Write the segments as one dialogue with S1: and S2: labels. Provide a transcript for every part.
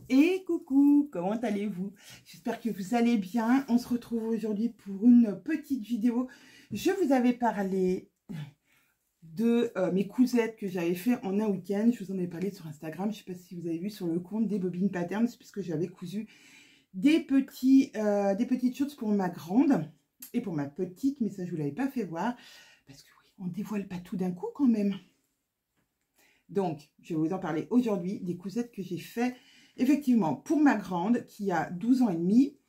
S1: Et coucou, comment allez-vous? J'espère que vous allez bien. On se retrouve aujourd'hui pour une petite vidéo. Je vous avais parlé de mes cousettes que j'avais fait en un week-end. Je vous en ai parlé sur Instagram. Je ne sais pas si vous avez vu sur le compte des Bobines Patterns, puisque j'avais cousu des petites choses pour ma grande et pour ma petite, mais ça je ne vous l'avais pas fait voir. Parce que oui, on ne dévoile pas tout d'un coup quand même. Donc, je vais vous en parler aujourd'hui des cousettes que j'ai fait effectivement pour ma grande qui a 12 ans et demi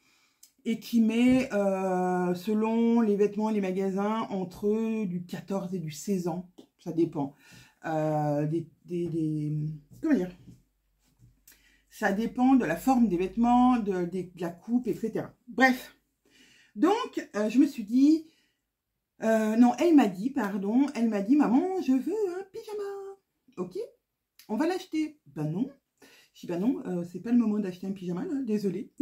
S1: et qui met, selon les vêtements et les magasins, entre du 14 et du 16 ans. Ça dépend. Comment dire? Ça dépend de la forme des vêtements, de la coupe, etc. Bref. Donc, je me suis dit... non, elle m'a dit, maman, je veux un pyjama. Ok, on va l'acheter. Ben non. Je dis, ben non, c'est pas le moment d'acheter un pyjama, là, désolée.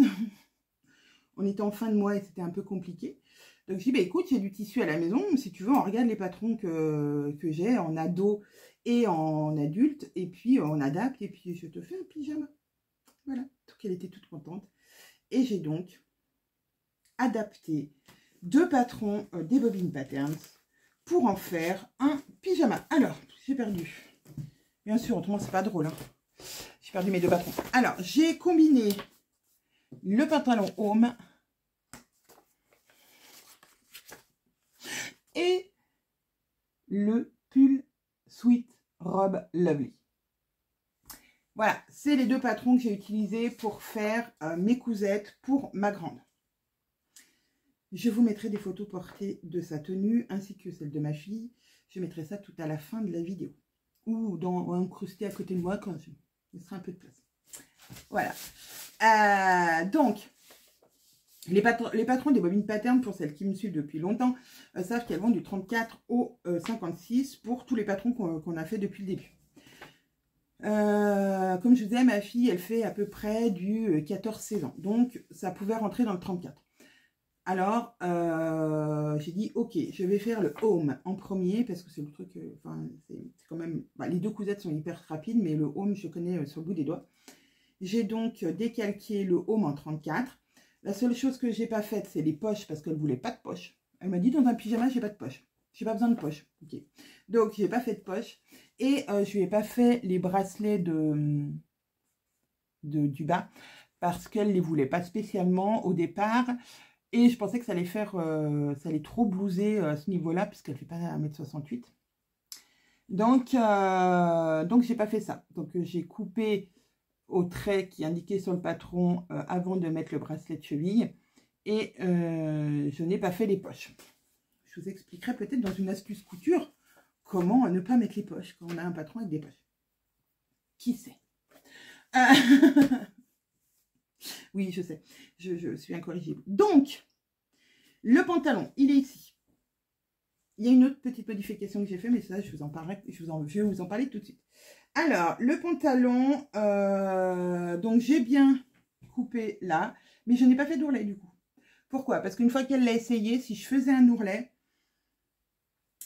S1: On était en fin de mois et c'était un peu compliqué. Donc je dis, ben écoute, j'ai du tissu à la maison. Si tu veux, on regarde les patrons que j'ai en ado et en adulte. Et puis on adapte et puis je te fais un pyjama. Voilà. Donc elle était toute contente. Et j'ai donc adapté 2 patrons des Bobines Patterns pour en faire un pyjama. Alors, j'ai perdu. Bien sûr, autrement c'est pas drôle. Hein. J'ai perdu mes 2 patrons. Alors, j'ai combiné le pantalon home et le pull Sweet Robe Lovely. Voilà, c'est les 2 patrons que j'ai utilisés pour faire mes cousettes pour ma grande. Je vous mettrai des photos portées de sa tenue ainsi que celle de ma fille. Je mettrai ça tout à la fin de la vidéo. Ou incrusté à côté de moi quand il sera un peu de place. Voilà. Donc, les patrons des Bobines Patterns, pour celles qui me suivent depuis longtemps, savent qu'elles vont du 34 au 56 pour tous les patrons qu'on a fait depuis le début. Comme je vous disais, ma fille, elle fait à peu près du 14-16 ans. Donc, ça pouvait rentrer dans le 34. Alors, j'ai dit, ok, je vais faire le home en premier, parce que c'est le truc, enfin, c'est quand même... Bah, les 2 cousettes sont hyper rapides, mais le home, je connais sur le bout des doigts. J'ai donc décalqué le home en 34. La seule chose que j'ai pas faite, c'est les poches, parce qu'elle voulait pas de poche. Elle m'a dit, dans un pyjama, j'ai pas de poche. J'ai pas besoin de poche. Ok. Donc, j'ai pas fait de poche. Et je lui ai pas fait les bracelets du bas, parce qu'elle les voulait pas spécialement au départ. Et je pensais que ça allait faire, ça allait trop blouser à ce niveau-là, puisqu'elle fait pas 1,68 m. Donc j'ai pas fait ça. Donc, j'ai coupé au trait qui indiquait sur le patron avant de mettre le bracelet de cheville. Et je n'ai pas fait les poches. Je vous expliquerai peut-être dans une astuce couture comment ne pas mettre les poches quand on a un patron avec des poches. Qui sait? Oui, je sais. Je suis incorrigible. Donc, le pantalon, il est ici. Il y a une autre petite modification que j'ai fait, mais ça, je vous en parlerai, je vais vous en parler tout de suite. Alors, le pantalon, donc j'ai bien coupé là, mais je n'ai pas fait d'ourlet du coup. Pourquoi? Parce qu'une fois qu'elle l'a essayé, si je faisais un ourlet,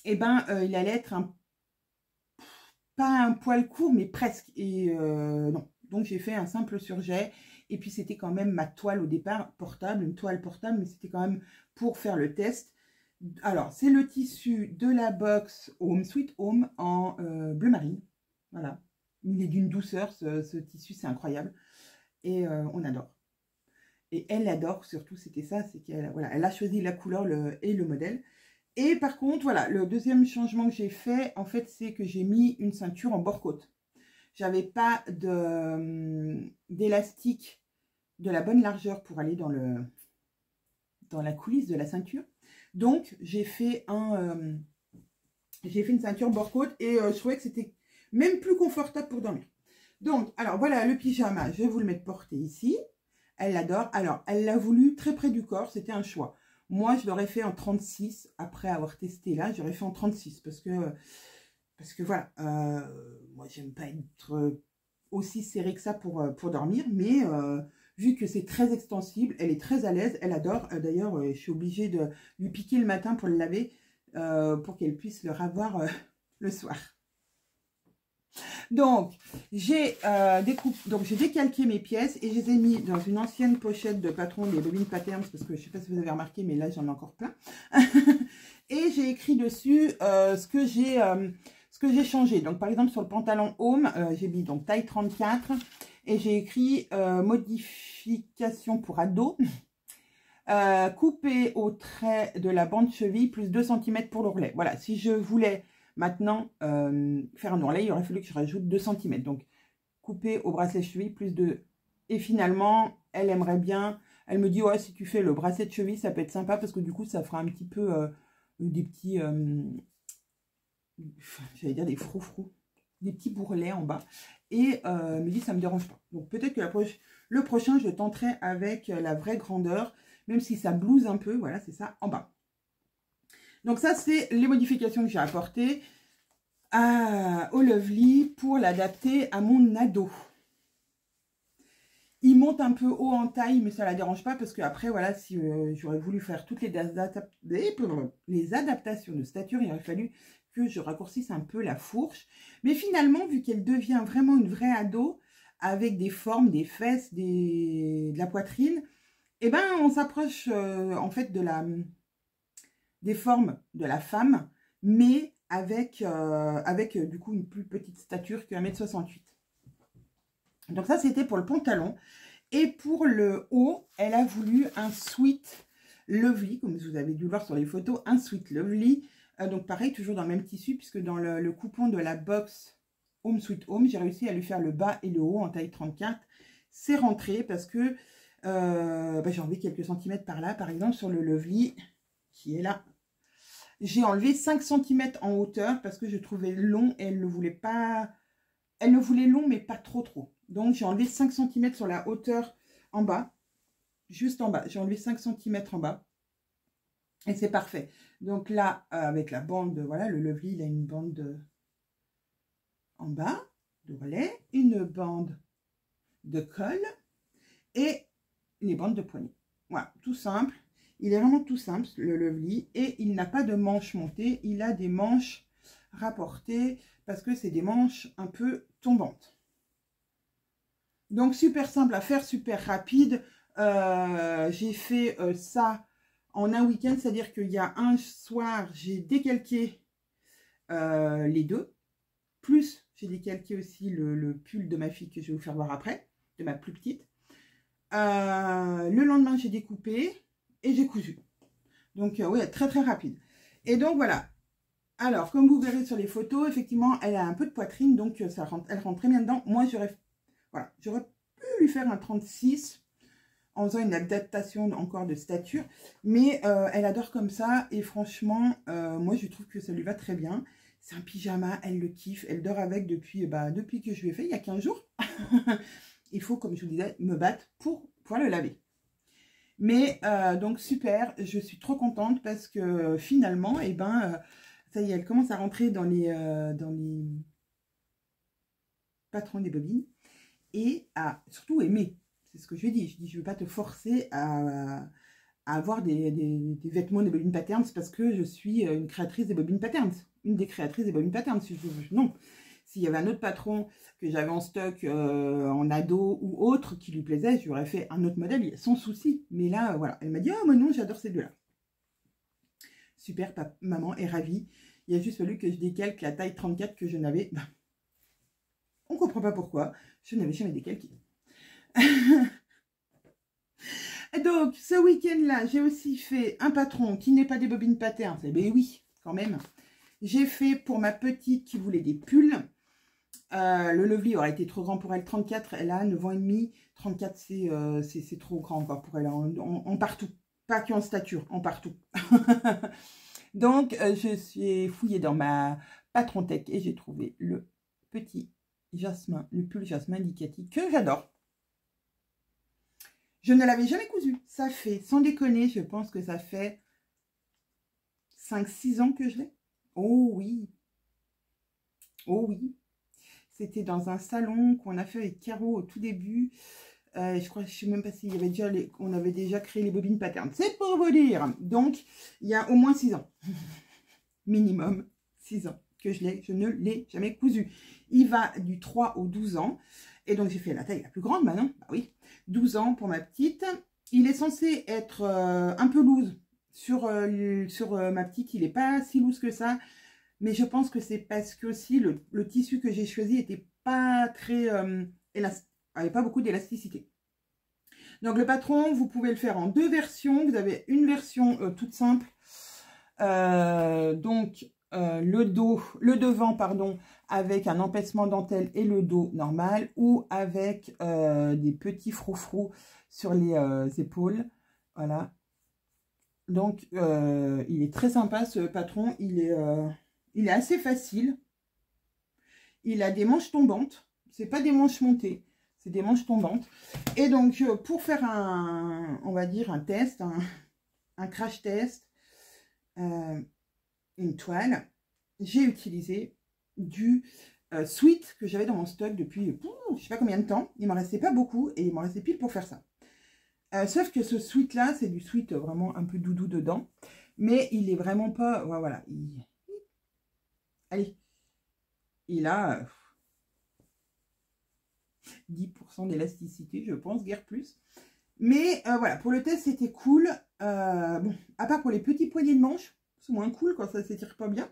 S1: eh ben, il allait être pas un poil court, mais presque. Et non. Donc, j'ai fait un simple surjet. Et puis, c'était quand même ma toile au départ, portable, une toile portable, mais c'était quand même pour faire le test. Alors, c'est le tissu de la box Home, Sweet Home, en bleu marine. Voilà. Il est d'une douceur, ce tissu, c'est incroyable. Et on adore. Et elle adore, surtout, c'était ça, c'est qu'elle voilà, elle a choisi la couleur et le modèle. Et par contre, voilà, le deuxième changement que j'ai fait, en fait, c'est que j'ai mis une ceinture en bord-côte. J'avais pas d'élastique de la bonne largeur pour aller dans la coulisse de la ceinture. Donc, j'ai fait une ceinture bord-côte et je trouvais que c'était même plus confortable pour dormir. Donc, alors voilà le pyjama, je vais vous le mettre porté ici. Elle l'adore. Alors, elle l'a voulu très près du corps, c'était un choix. Moi, je l'aurais fait en 36, après avoir testé là, j'aurais fait en 36, parce que voilà, moi, j'aime pas être aussi serrée que ça pour dormir, mais vu que c'est très extensible, elle est très à l'aise, elle adore. D'ailleurs, je suis obligée de lui piquer le matin pour le laver, pour qu'elle puisse le ravoir le soir. Donc, j'ai décalqué mes pièces et je les ai mis dans une ancienne pochette de patron des bobines patterns parce que je ne sais pas si vous avez remarqué, mais là, j'en ai encore plein. Et j'ai écrit dessus ce que j'ai changé. Donc, par exemple, sur le pantalon Home, j'ai mis donc taille 34 et j'ai écrit modification pour ado. Coupé au trait de la bande cheville plus 2 cm pour l'ourlet. Voilà, si je voulais maintenant faire un ourlet, il aurait fallu que je rajoute 2 cm. Donc, coupé au bracelet cheville plus 2. Et finalement, elle aimerait bien, elle me dit, ouais, si tu fais le bracelet de cheville, ça peut être sympa parce que du coup, ça fera un petit peu des petits, j'allais dire des froufrous, des petits bourrelets en bas. Et elle me dit, ça ne me dérange pas. Donc, peut-être que le prochain, je le tenterai avec la vraie grandeur. Même si ça blouse un peu, voilà, c'est ça, en bas. Donc ça, c'est les modifications que j'ai apportées au Lovely pour l'adapter à mon ado. Il monte un peu haut en taille, mais ça ne la dérange pas parce que après, voilà, si j'aurais voulu faire toutes les adaptations de stature, il aurait fallu que je raccourcisse un peu la fourche. Mais finalement, vu qu'elle devient vraiment une vraie ado, avec des formes, des fesses, de la poitrine, eh ben, on s'approche en fait des formes de la femme, mais avec du coup une plus petite stature que 1,68 m. Donc ça, c'était pour le pantalon. Et pour le haut, elle a voulu un sweat Lovely, comme vous avez dû le voir sur les photos, un sweat Lovely. Donc pareil, toujours dans le même tissu, puisque dans le coupon de la box Home Sweet Home, j'ai réussi à lui faire le bas et le haut en taille 34. C'est rentré parce que j'ai enlevé quelques centimètres par là, par exemple sur le Lovely qui est là. J'ai enlevé 5 cm en hauteur parce que je trouvais long et elle ne voulait pas. Elle le voulait long, mais pas trop. Donc j'ai enlevé 5 cm sur la hauteur en bas, juste en bas. J'ai enlevé 5 cm en bas et c'est parfait. Donc là, avec la bande, voilà, le Lovely, il a une bande en bas d'ourlet, une bande de col et les bandes de poignet. Voilà, tout simple. Il est vraiment tout simple, le Lovely. Et il n'a pas de manches montées. Il a des manches rapportées parce que c'est des manches un peu tombantes. Donc, super simple à faire, super rapide. J'ai fait ça en un week-end. C'est-à-dire qu'il y a un soir, j'ai décalqué les deux. Plus, j'ai décalqué aussi le pull de ma fille que je vais vous faire voir après, de ma plus petite. Le lendemain, j'ai découpé et j'ai cousu. Donc, oui, très, très rapide. Et donc, voilà. Alors, comme vous verrez sur les photos, effectivement, elle a un peu de poitrine, donc elle rentre très bien dedans. Moi, j'aurais pu lui faire un 36 en faisant une adaptation encore de stature. Mais elle adore comme ça. Et franchement, moi, je trouve que ça lui va très bien. C'est un pyjama, elle le kiffe. Elle dort avec depuis que je lui ai fait, il y a 15 jours. Il faut, comme je vous disais, me battre pour pouvoir le laver. Mais donc super, je suis trop contente parce que finalement, ça y est, elle commence à rentrer dans les patrons des bobines et à surtout aimer. C'est ce que je lui ai dit. Je dis, je ne veux pas te forcer à avoir des vêtements des bobines patterns parce que je suis une créatrice des bobines patterns. Une des créatrices des bobines patterns. Non. S'il y avait un autre patron que j'avais en stock en ado ou autre qui lui plaisait, je lui aurais fait un autre modèle sans souci. Mais là, voilà, elle m'a dit « Oh, mais non, j'adore ces deux-là. » Super, maman est ravie. Il a juste fallu que je décalque la taille 34 que je n'avais. On ne comprend pas pourquoi. Je n'avais jamais décalqué. Donc, ce week-end-là, j'ai aussi fait un patron qui n'est pas des bobines patterns. Eh bien oui, quand même. J'ai fait pour ma petite qui voulait des pulls. Le Lovely aurait été trop grand pour elle. 34, elle a 9 ans et demi. 34, c'est trop grand encore pour elle. En partout. Pas qu'en stature, en partout. Donc, je suis fouillée dans ma patron tech et j'ai trouvé le petit jasmin, le pull jasmin Licati que j'adore. Je ne l'avais jamais cousu. Ça fait, sans déconner, je pense que ça fait 5-6 ans que je l'ai. Oh oui. Oh oui. C'était dans un salon qu'on a fait avec Caro au tout début. Je crois, je ne sais même pas s'il y avait déjà on avait déjà créé les bobines patterns. C'est pour vous dire. Donc, il y a au moins 6 ans. Minimum 6 ans. que je ne l'ai jamais cousu. Il va du 3 au 12 ans. Et donc, j'ai fait la taille la plus grande maintenant. Bah oui, 12 ans pour ma petite. Il est censé être un peu loose. Sur ma petite, il n'est pas si loose que ça. Mais je pense que c'est parce que aussi le tissu que j'ai choisi n'était pas très avait pas beaucoup d'élasticité. Donc, le patron, vous pouvez le faire en 2 versions. Vous avez une version toute simple. Le devant, pardon, avec un empacement dentelle et le dos normal, ou avec des petits froufrous sur les épaules. Voilà. Donc, il est très sympa ce patron. Il est assez facile. Il a des manches tombantes. C'est pas des manches montées, c'est des manches tombantes. Et donc, pour faire on va dire un test, un crash test, une toile, j'ai utilisé du sweat que j'avais dans mon stock depuis je sais pas combien de temps. Il m'en restait pas beaucoup et il m'en restait pile pour faire ça. Sauf que ce sweat là, c'est du sweat vraiment un peu doudou dedans, mais il est vraiment pas, voilà, allez, il a 10% d'élasticité, je pense, guère plus. Mais voilà, pour le test, c'était cool. Bon, à part pour les petits poignets de manche, c'est moins cool quand ça ne s'étire pas bien.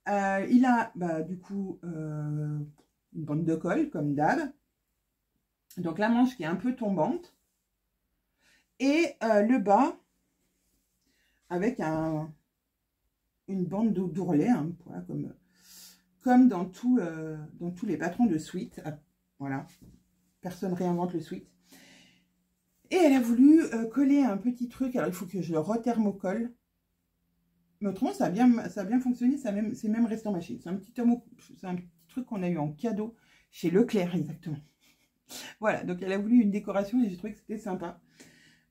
S1: Il a, du coup, une bande de colle, comme d'hab. Donc, la manche qui est un peu tombante. Et le bas, avec une bande d'ourlet, hein, voilà, comme dans tous les patrons de sweat. Voilà, personne réinvente le sweat. Et elle a voulu coller un petit truc. Alors, il faut que je le rethermocolle. Mais autrement, ça a bien fonctionné. C'est même resté en machine. C'est un petit truc qu'on a eu en cadeau chez Leclerc, exactement. Voilà, donc elle a voulu une décoration et j'ai trouvé que c'était sympa.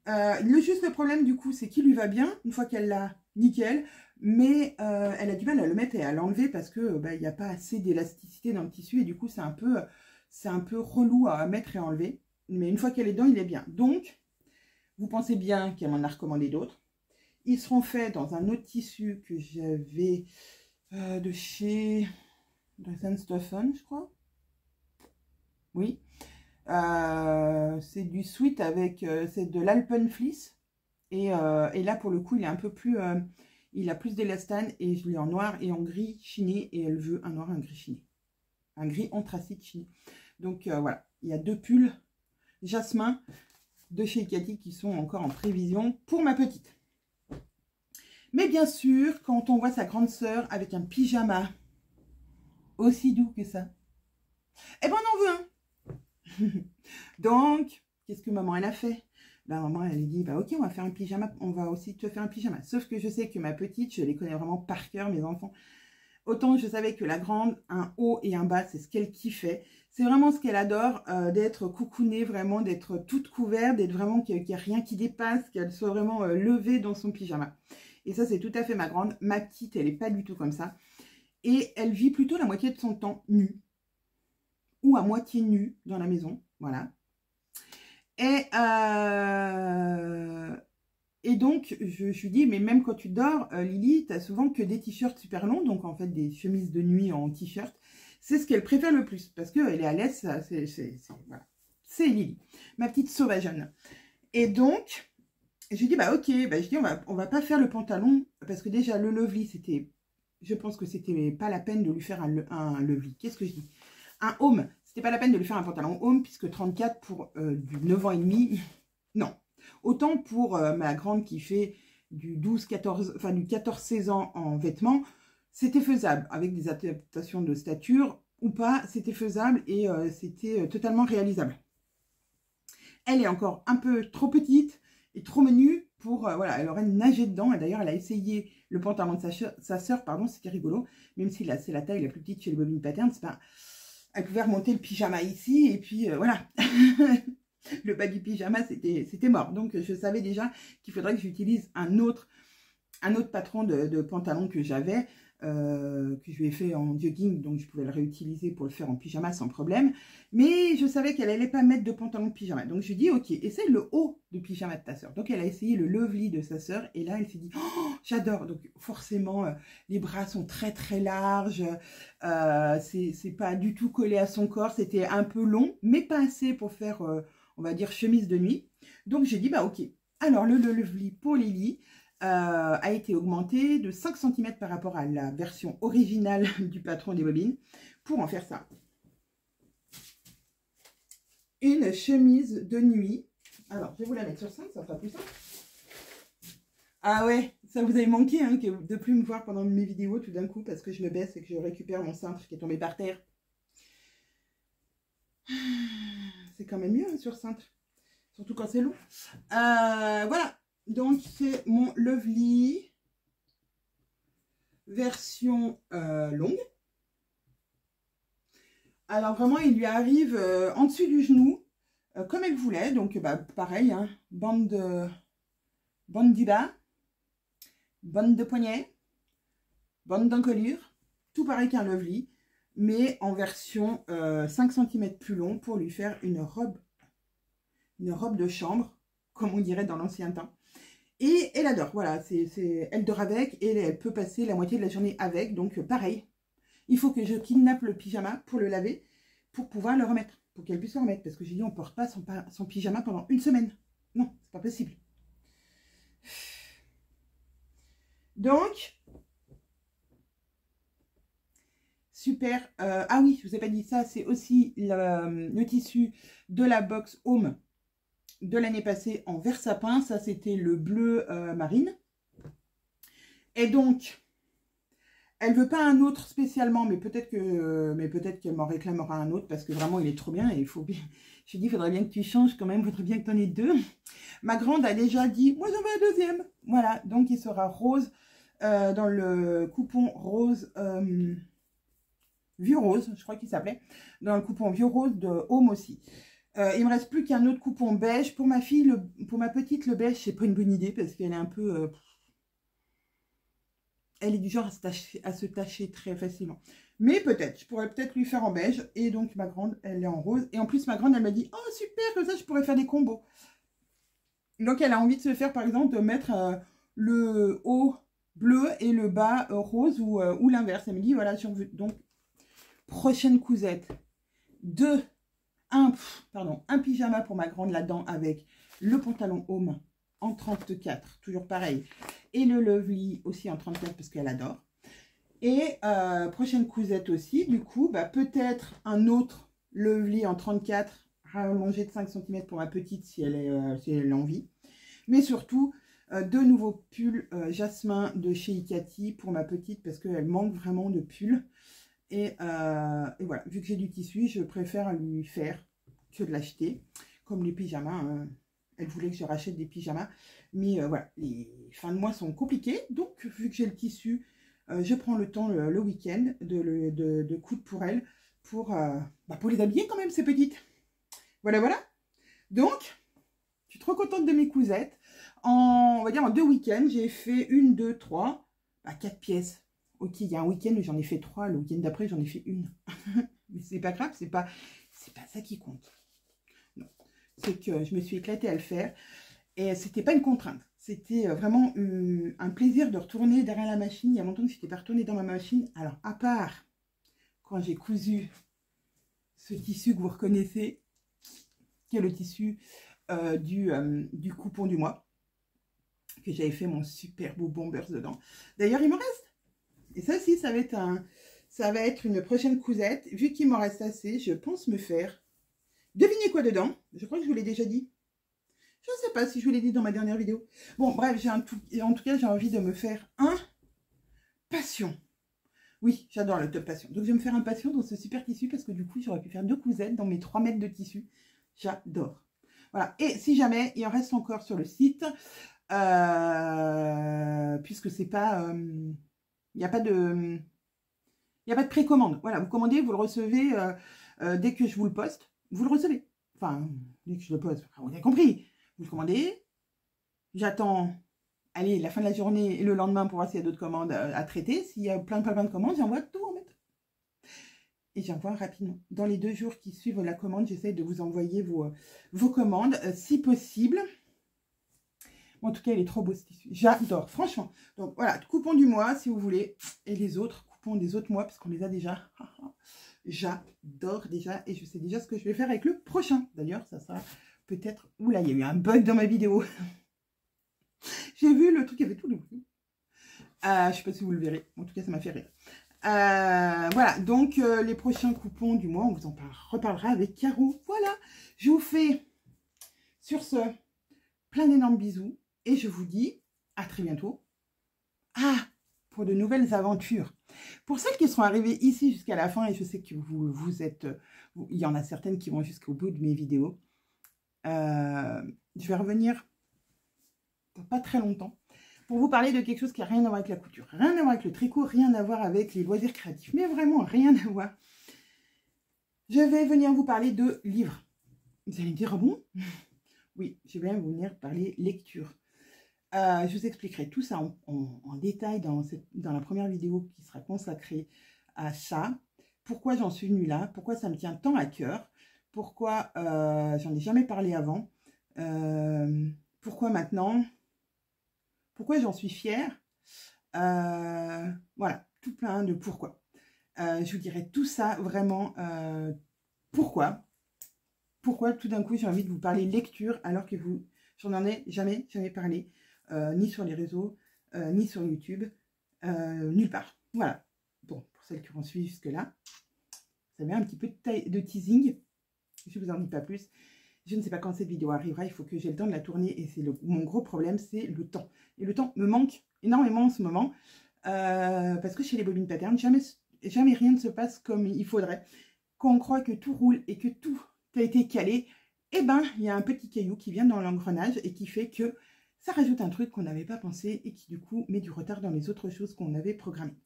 S1: Le problème, du coup, c'est qu'il lui va bien, une fois qu'elle l'a nickel. Mais elle a du mal à le mettre et à l'enlever parce que il n'y a pas assez d'élasticité dans le tissu. Et du coup, c'est un peu relou à mettre et à enlever. Mais une fois qu'elle est dedans, il est bien. Donc, vous pensez bien qu'elle m'en a recommandé d'autres. Ils seront faits dans un autre tissu que j'avais de chez Dress & Stephen, je crois. Oui. C'est du sweat avec... c'est de l'Alpenfleece. Et là, pour le coup, il est un peu plus... il a plus d'élastane et je l'ai en noir et en gris chiné. Et elle veut un noir et un gris chiné. Un gris anthracite chiné. Donc, voilà. Il y a 2 pulls Jasmin de chez Cathy qui sont encore en prévision pour ma petite. Mais bien sûr, quand on voit sa grande sœur avec un pyjama aussi doux que ça, eh ben on en veut un. Donc, qu'est-ce que maman elle a fait? Maman elle a dit, ok, on va faire un pyjama, on va aussi te faire un pyjama. Sauf que je sais que ma petite, je les connais vraiment par cœur, mes enfants. Autant je savais que la grande, un haut et un bas, c'est ce qu'elle kiffait. C'est vraiment ce qu'elle adore, d'être coucounée, vraiment, d'être toute couverte, d'être vraiment qu'il n'y a rien qui dépasse, qu'elle soit vraiment levée dans son pyjama. Et ça, c'est tout à fait ma grande. Ma petite, elle n'est pas du tout comme ça. Et elle vit plutôt la moitié de son temps nue. Ou à moitié nue dans la maison. Voilà. Et donc, je lui dis, mais même quand tu dors, Lily, tu as souvent que des t-shirts super longs. Donc, en fait, des chemises de nuit en t-shirt. C'est ce qu'elle préfère le plus. Parce qu'elle est à l'aise. Voilà. C'est Lily. Ma petite sauvageonne. Et donc... je lui dis, ok, je dis, on va pas faire le pantalon, parce que déjà, le lovely, je pense que c'était pas la peine de lui faire un lovely. Qu'est-ce que je dis? Un home, c'était pas la peine de lui faire un pantalon home, puisque 34 pour du 9 ans et demi, non. Autant pour ma grande qui fait du 14-16 ans en vêtements, c'était faisable, avec des adaptations de stature ou pas, c'était faisable et c'était totalement réalisable. Elle est encore un peu trop petite, et trop menue pour, voilà, elle aurait nagé dedans. Et d'ailleurs, elle a essayé le pantalon de sa sœur, pardon, c'était rigolo. Même si là, c'est la taille la plus petite chez les Bobine Patterns, elle pouvait remonter le pyjama ici, et puis voilà. Le bas du pyjama, c'était mort. Donc, je savais déjà qu'il faudrait que j'utilise un autre patron de pantalon que j'avais. que je lui ai fait en jogging, donc je pouvais le réutiliser pour le faire en pyjama sans problème. Mais je savais qu'elle n'allait pas mettre de pantalon de pyjama. Donc je lui ai dit, ok, essaye le haut de pyjama de ta soeur. Donc elle a essayé le Lovely de sa soeur. Et là, elle s'est dit, oh, j'adore. Donc forcément, les bras sont très très larges. C'est pas du tout collé à son corps. C'était un peu long, mais pas assez pour faire, on va dire, chemise de nuit. Donc j'ai dit, bah ok. Alors le Lovely pour Lily a été augmenté de 5 cm par rapport à la version originale du patron des bobines pour en faire ça. Une chemise de nuit. Alors, je vais vous la mettre sur 5, ça sera plus simple. Ah ouais, ça vous avait manqué hein, de ne plus me voir pendant mes vidéos tout d'un coup parce que je me baisse et que je récupère mon cintre qui est tombé par terre. C'est quand même mieux hein, sur cintre, surtout quand c'est long. Voilà. Donc, c'est mon Lovely version longue. Alors, vraiment, il lui arrive en dessous du genou, comme elle voulait. Donc, bah, pareil, hein, bande du bas, bande de poignet, bande d'encolure. Tout pareil qu'un Lovely, mais en version 5 cm plus long pour lui faire une robe de chambre, comme on dirait dans l'ancien temps. Et elle adore, voilà, elle dort avec et elle peut passer la moitié de la journée avec. Donc pareil, il faut que je kidnappe le pyjama pour le laver, pour pouvoir le remettre, pour qu'elle puisse le remettre. Parce que j'ai dit, on ne porte pas son pyjama pendant une semaine. Non, c'est pas possible. Donc, super. Ah oui, je ne vous ai pas dit ça, c'est aussi le tissu de la box Home de l'année passée en vert sapin. Ça, c'était le bleu marine. Et donc, elle veut pas un autre spécialement, mais peut-être qu'elle m'en réclamera un autre parce que vraiment, il est trop bien. Et il faut bien... Je dis, il faudrait bien que tu changes quand même, il faudrait bien que tu en aies deux. Ma grande a déjà dit, moi, j'en veux un deuxième. Voilà, donc il sera rose dans le coupon rose, vieux rose, je crois qu'il s'appelait, dans le coupon vieux rose de Home aussi. Il me reste plus qu'un autre coupon beige. Pour ma fille, pour ma petite, le beige, c'est pas une bonne idée parce qu'elle est un peu... elle est du genre à se tacher très facilement. Mais peut-être, je pourrais peut-être lui faire en beige. Et donc ma grande, elle est en rose. Et en plus, ma grande, elle m'a dit, oh super, comme ça, je pourrais faire des combos. Donc elle a envie de se faire, par exemple, de mettre le haut bleu et le bas rose ou l'inverse. Elle me dit, voilà, si on veut. Donc, prochaine cousette, un pyjama pour ma grande là-dedans avec le pantalon Home en 34, toujours pareil, et le Lovely aussi en 34 parce qu'elle adore. Et prochaine cousette aussi, du coup, bah, peut-être un autre Lovely en 34, rallongé de 5 cm pour ma petite si elle a envie. Mais surtout, deux nouveaux pulls jasmin de chez Icati pour ma petite parce qu'elle manque vraiment de pulls. Et voilà, vu que j'ai du tissu, je préfère lui faire que de l'acheter. Comme les pyjamas, hein. Elle voulait que je rachète des pyjamas. Mais voilà, les fins de mois sont compliquées. Donc, vu que j'ai le tissu, je prends le temps le week-end de coudre pour elle. Pour les habiller quand même, ces petites. Voilà, voilà. Donc, je suis trop contente de mes cousettes. On va dire en 2 week-ends, j'ai fait 1, 2, 3, 4 pièces. Ok, il y a un week-end où j'en ai fait 3, le week-end d'après j'en ai fait 1. Mais c'est pas grave, c'est pas ça qui compte. Non, c'est que je me suis éclatée à le faire et c'était pas une contrainte. C'était vraiment un plaisir de retourner derrière la machine. Il y a longtemps que je n'étais pas retournée dans ma machine. Alors, à part quand j'ai cousu ce tissu que vous reconnaissez, qui est le tissu du coupon du mois, que j'avais fait mon super beau bombers dedans. D'ailleurs, il me reste. Et ça aussi, ça va être une prochaine cousette. Vu qu'il m'en reste assez, je pense me faire... Devinez quoi dedans? Je crois que je vous l'ai déjà dit. Je ne sais pas si je vous l'ai dit dans ma dernière vidéo. Bon, bref, en tout cas, j'ai envie de me faire un passion. Oui, j'adore le top passion. Donc, je vais me faire un passion dans ce super tissu parce que du coup, j'aurais pu faire 2 cousettes dans mes 3 mètres de tissu. J'adore. Voilà. Et si jamais, il en reste encore sur le site, puisque c'est pas... il n'y a pas de précommande. Voilà, vous commandez, vous le recevez dès que je vous le poste. Vous le recevez. Enfin, dès que je le poste. Vous avez compris. Vous le commandez. J'attends allez, la fin de la journée et le lendemain pour voir s'il y a d'autres commandes à traiter. S'il y a plein de commandes, j'envoie tout en mettre. Et j'envoie rapidement. Dans les 2 jours qui suivent la commande, j'essaie de vous envoyer vos commandes, si possible. Bon, en tout cas, il est trop beau ce tissu. J'adore, franchement. Donc voilà, coupon du mois si vous voulez. Et les autres, coupons des autres mois parce qu'on les a déjà. J'adore déjà. Et je sais déjà ce que je vais faire avec le prochain. D'ailleurs, ça sera peut-être... Oula, il y a eu un bug dans ma vidéo. J'ai vu le truc, il y avait tout le bruit. Je ne sais pas si vous le verrez. En tout cas, ça m'a fait rire. Voilà, donc les prochains coupons du mois, on vous en reparlera avec Caro. Voilà, je vous fais sur ce plein d'énormes bisous. Et je vous dis à très bientôt. Pour de nouvelles aventures. Pour celles qui seront arrivées ici jusqu'à la fin, et je sais que vous êtes... il y en a certaines qui vont jusqu'au bout de mes vidéos. Je vais revenir dans pas très longtemps pour vous parler de quelque chose qui n'a rien à voir avec la couture. Rien à voir avec le tricot, rien à voir avec les loisirs créatifs. Mais vraiment rien à voir. Je vais venir vous parler de livres. Vous allez me dire, ah bon? Oui, je vais venir parler lecture. Je vous expliquerai tout ça en détail dans la première vidéo qui sera consacrée à ça. Pourquoi j'en suis venue là, pourquoi ça me tient tant à cœur, pourquoi j'en ai jamais parlé avant, pourquoi maintenant, pourquoi j'en suis fière. Voilà, tout plein de pourquoi. Je vous dirai tout ça vraiment, pourquoi tout d'un coup j'ai envie de vous parler lecture alors que j'en ai jamais parlé. Ni sur les réseaux, ni sur YouTube, nulle part. Voilà. Bon, pour celles qui ont suivi jusque-là, ça met un petit peu de teasing. Je ne vous en dis pas plus. Je ne sais pas quand cette vidéo arrivera. Il faut que j'ai le temps de la tourner. Et c'est mon gros problème, c'est le temps. Et le temps me manque énormément en ce moment. Parce que chez les bobines patterns, jamais rien ne se passe comme il faudrait. Quand on croit que tout roule et que tout a été calé, eh ben, il y a un petit caillou qui vient dans l'engrenage et qui fait que ça rajoute un truc qu'on n'avait pas pensé et qui du coup met du retard dans les autres choses qu'on avait programmées.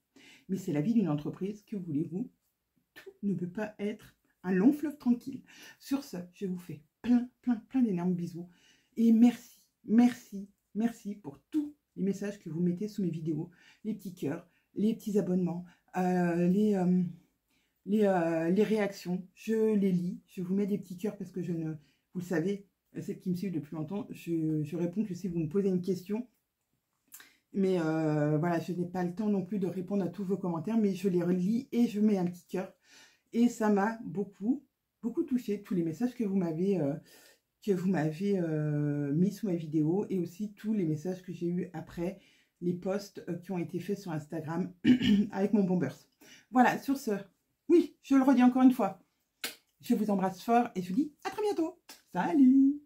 S1: Mais c'est la vie d'une entreprise, que voulez-vous? Tout ne peut pas être un long fleuve tranquille. Sur ce, je vous fais plein d'énormes bisous. Et merci pour tous les messages que vous mettez sous mes vidéos. Les petits cœurs, les petits abonnements, les réactions. Je les lis, je vous mets des petits cœurs parce que vous le savez, celles qui me suivent depuis longtemps, je réponds que si vous me posez une question. Mais voilà, je n'ai pas le temps non plus de répondre à tous vos commentaires, mais je les relis et je mets un petit cœur. Et ça m'a beaucoup touché, tous les messages que vous m'avez mis sous ma vidéo et aussi tous les messages que j'ai eus après les posts qui ont été faits sur Instagram avec mon bombers. Voilà, sur ce, oui, je le redis encore une fois, je vous embrasse fort et je vous dis à très bientôt. Salut!